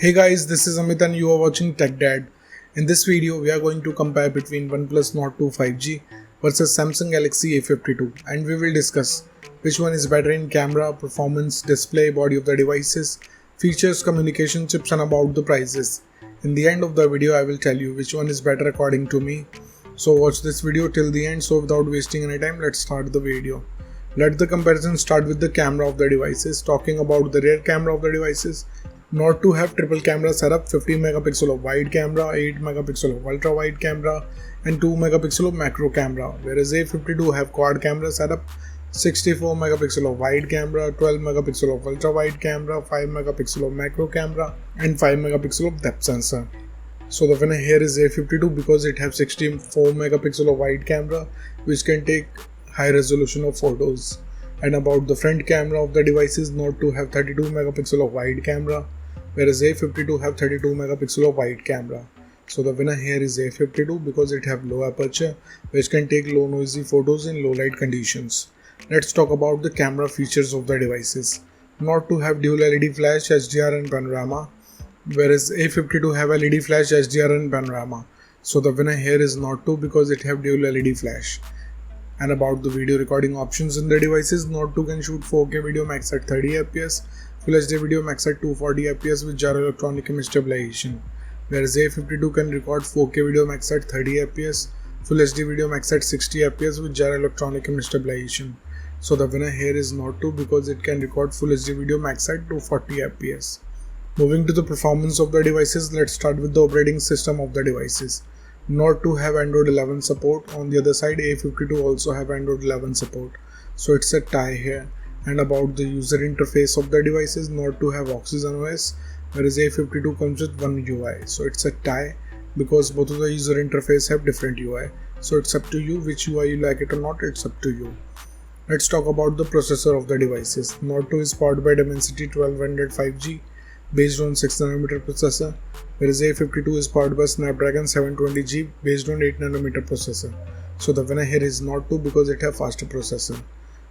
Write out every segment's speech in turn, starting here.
Hey guys, this is Amit and you are watching Tech Dad. In this video, we are going to compare between OnePlus Nord 2 5G versus Samsung Galaxy A52 and we will discuss which one is better in camera, performance, display, body of the devices, features, communication chips and about the prices. In the end of the video, I will tell you which one is better according to me. So watch this video till the end. So without wasting any time, let's start the video. Let the comparison start with the camera of the devices. Talking about the rear camera of the devices, Nord 2 have triple camera setup, 50 megapixel of wide camera, 8 megapixel of ultra wide camera and 2 megapixel of macro camera, whereas A52 have quad camera setup, 64 megapixel of wide camera, 12 megapixel of ultra wide camera, 5 megapixel of macro camera and 5 megapixel of depth sensor. So the winner here is A52 because it have 64 megapixel of wide camera which can take high resolution of photos. And about the front camera of the devices, Nord 2 have 32 megapixel of wide camera, whereas A52 have 32 megapixel of wide camera. So the winner here is A52 because it have low aperture which can take low noisy photos in low light conditions. Let's talk about the camera features of the devices. Nord 2 have dual LED flash, HDR and panorama, whereas A52 have LED flash, HDR and panorama. So the winner here is Nord 2 because it have dual LED flash. And about the video recording options in the devices, Nord 2 can shoot 4K video max at 30 fps, Full HD video max at 240 fps with gyro electronic image stabilization, whereas A52 can record 4K video max at 30 fps, Full HD video max at 60 fps with gyro electronic image stabilization. So the winner here is Nord 2 because it can record Full HD video max at 240 fps. Moving to the performance of the devices, let's start with the operating system of the devices. Nord 2 have Android 11 support. On the other side, A52 also have Android 11 support. So it's a tie here. And about the user interface of the devices, Nord 2 have Oxygen OS, whereas A52 comes with one UI. So it's a tie because both of the user interface have different UI. So it's up to you which UI you like it or not, it's up to you. Let's talk about the processor of the devices. Nord 2 is powered by Dimensity 1200 5G based on 6nm processor, whereas A52 is powered by Snapdragon 720G based on 8nm processor. So the winner here is Nord 2 because it have faster processor.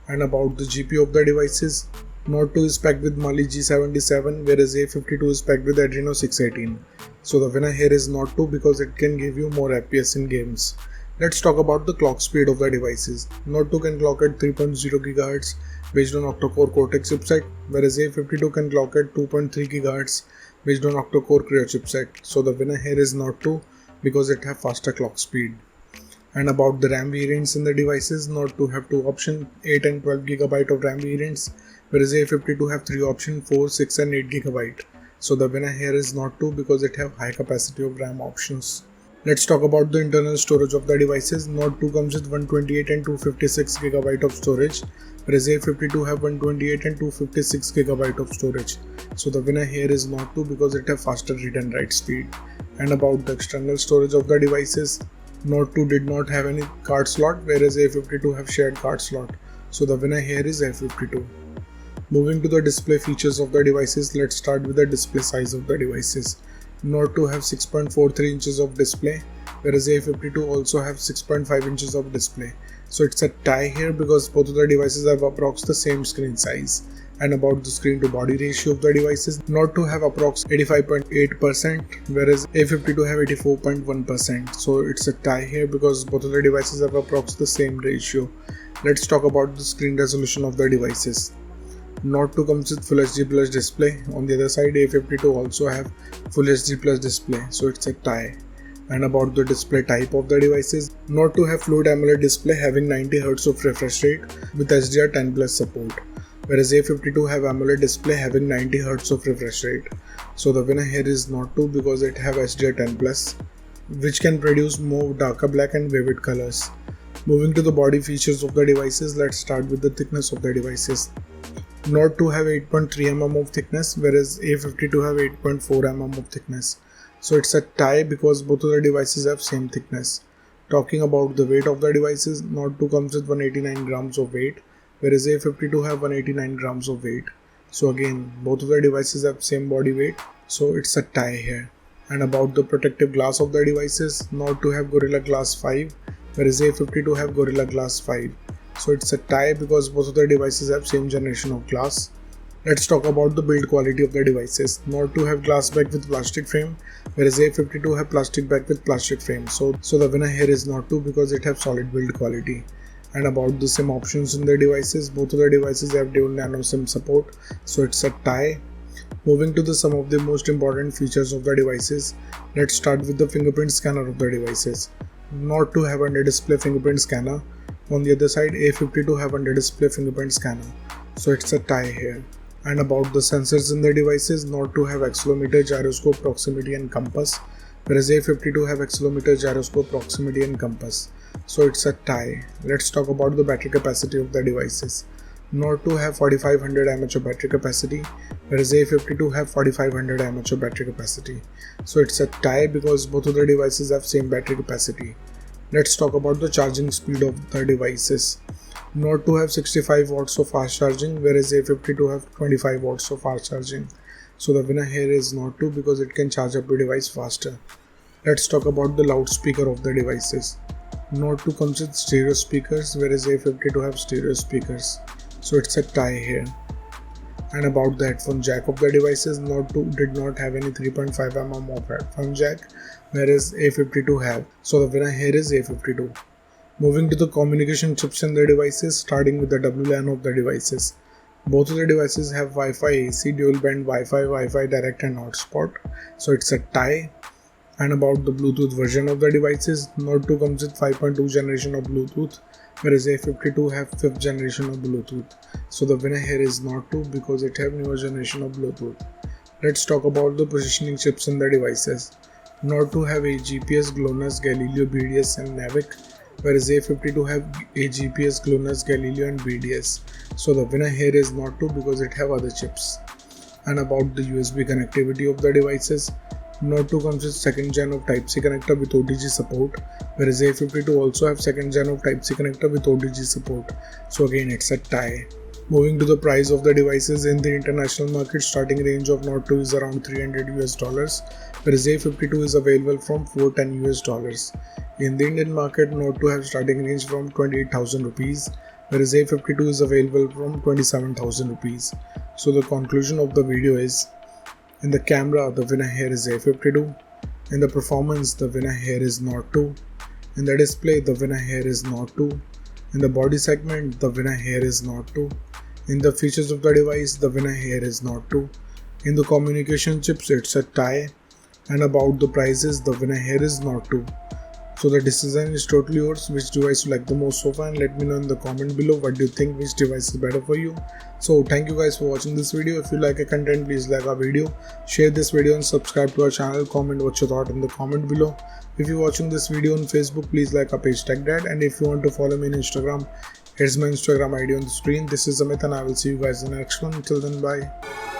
And about the GPU of the devices, Nord 2 is packed with Mali G77, whereas A52 is packed with Adreno 618. So the winner here is Nord 2 because it can give you more FPS in games. Let's talk about the clock speed of the devices. Nord 2 can clock at 3.0 GHz based on octa-core Cortex chipset, whereas A52 can clock at 2.3 GHz based on octa-core Creo chipset. So the winner here is Nord 2 because it have faster clock speed. And about the RAM variants in the devices, Nord 2 have two options, 8 and 12 GB of RAM variants, whereas A52 have three options, 4, 6 and 8 GB. So the winner here is Nord 2 because it have high capacity of RAM options. Let's talk about the internal storage of the devices. Nord 2 comes with 128 and 256 GB of storage, whereas A52 have 128 and 256 GB of storage. So the winner here is Nord 2 because it have faster read and write speed. And about the external storage of the devices, Nord 2 did not have any card slot, whereas A52 have shared card slot. So the winner here is A52. Moving to the display features of the devices, let's start with the display size of the devices. Nord 2 have 6.43 inches of display, whereas A52 also have 6.5 inches of display. So it's a tie here because both of the devices have approx the same screen size. And about the screen to body ratio of the devices, Nord 2 have approx 85.8%, whereas A52 have 84.1%. So it's a tie here because both of the devices have approx the same ratio. Let's talk about the screen resolution of the devices. Nord 2 comes with Full HD Plus display. On the other side, A52 also have Full HD Plus display. So it's a tie. And about the display type of the devices, Nord 2 have Fluid AMOLED display having 90 Hz of refresh rate with HDR10 Plus support, whereas A52 have AMOLED display having 90 Hz of refresh rate. So the winner here is Nord 2 because it have HDR10 Plus, which can produce more darker black and vivid colors. Moving to the body features of the devices, let's start with the thickness of the devices. Nord 2 have 8.3 mm of thickness, whereas A52 have 8.4 mm of thickness. So it's a tie because both of the devices have same thickness. Talking about the weight of the devices, Nord 2 comes with 189 grams of weight, whereas A52 have 189 grams of weight. So again, both of the devices have same body weight, so it's a tie here. And about the protective glass of the devices, Nord 2 have Gorilla Glass 5, whereas A52 have Gorilla Glass 5. So it's a tie because both of the devices have same generation of glass. Let's talk about the build quality of the devices. Nord 2 have glass back with plastic frame, whereas A52 have plastic back with plastic frame. So the winner here is Nord 2 because it have solid build quality. And about the SIM options in the devices, both of the devices have dual nano SIM support, so it's a tie. Moving to some of the most important features of the devices, let's start with the fingerprint scanner of the devices. Nord 2 have under display fingerprint scanner. On the other side, A52 have under display fingerprint scanner, so it's a tie here. And about the sensors in the devices, Nord 2 have accelerometer, gyroscope, proximity and compass, whereas A52 have accelerometer, gyroscope, proximity and compass, so it's a tie. Let's talk about the battery capacity of the devices. Nord 2 have 4500 mAh of battery capacity, whereas A52 have 4500 mAh of battery capacity, so it's a tie because both of the devices have same battery capacity. Let's talk about the charging speed of the devices. Nord 2 have 65 watts of fast charging, whereas A52 have 25 watts of fast charging. So the winner here is Nord 2 because it can charge up your device faster. Let's talk about the loudspeaker of the devices. Nord 2 comes with stereo speakers, whereas A52 have stereo speakers. So it's a tie here. And about the headphone jack of the devices, Nord 2 did not have any 3.5mm of headphone jack, whereas A52 have. So the winner here is A52. Moving to the communication chips in the devices, starting with the WLAN of the devices. Both of the devices have Wi-Fi AC, dual band Wi-Fi, Wi-Fi direct and hotspot, so it's a tie. And about the Bluetooth version of the devices, Nord 2 comes with 5.2 generation of Bluetooth, whereas A52 have 5th generation of Bluetooth. So the winner here is Nord 2 because it have newer generation of Bluetooth. Let's talk about the positioning chips in the devices. Nord 2 have a GPS, GLONASS, Galileo, BDS and Navic, whereas A52 have a GPS, GLONASS, Galileo and BDS. So the winner here is Nord 2 because it have other chips. And about the USB connectivity of the devices, Nord 2 comes with 2nd gen of Type-C connector with OTG support, whereas A52 also have 2nd gen of Type-C connector with OTG support. So again it's a tie. Moving to the price of the devices in the international market, starting range of Nord 2 is around $300 US, whereas A52 is available from $410 US. In the Indian market, Nord 2 have starting range from 28,000 rupees, whereas A52 is available from 27,000 rupees. So the conclusion of the video is, in the camera, the winner here is A52. In the performance, the winner here is Nord 2. In the display, the winner here is Nord 2. In the body segment, the winner here is Nord 2. In the features of the device, the winner here is Nord 2. In the communication chips, it's a tie. And about the prices, the winner here is Nord 2. So the decision is totally yours, which device you like the most so far, and let me know in the comment below what do you think, which device is better for you. So thank you guys for watching this video. If you like our content, please like our video, share this video and subscribe to our channel. Comment what you thought in the comment below. If you're watching this video on Facebook, please like our page TechDad, and if you want to follow me on Instagram, here's my Instagram ID on the screen. This is Amit and I will see you guys in the next one. Till then, bye.